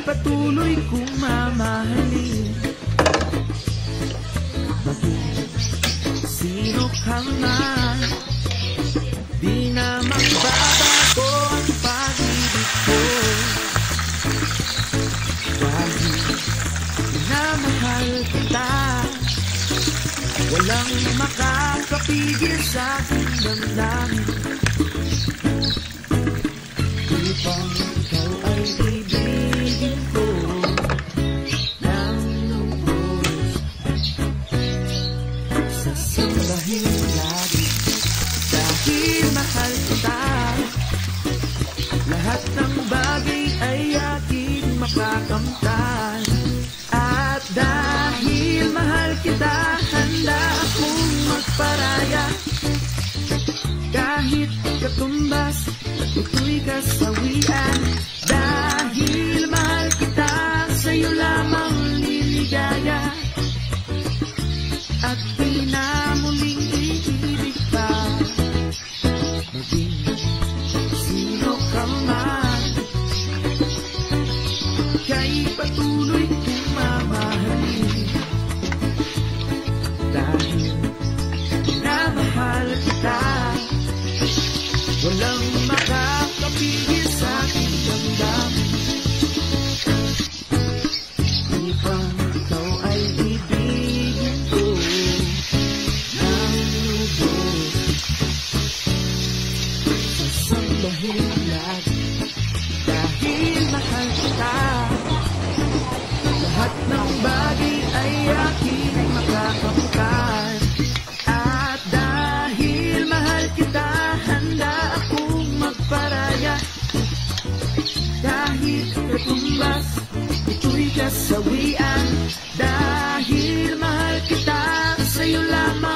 patuloy kong mamahalin. Maging sino ka man, di na magbabago ang pag-ibig ko. Dahil minamahal kita, walang makakapigil sa aking damdamin. Upang ikaw ay ibigin ko ng lubos, sasambahin lagi dahil mahal kita. Lahat ng bagay ay aking makakamtan. At dahil mahal kita, handa akong magparaya. Kahit katumbas, ito'y kasawian. Dahil mahal kita, sa'yo lamang liligaya. At di na muling iibig pa. Maging sino ka man, kay patuloy kong mamahalin. Dahil minamahal kita, walang makakapigil sa aking damdamin. Upang ikaw ay ibigin ko ng lubos, sasambahin lagi dahil mahal kita. Lahat ng bagay ay aking makakamtan. At dahil mahal kita, handa akong magparaya. Kahit katumbas, ito'y kasawian. Dahil mahal kita, sa'yo lamang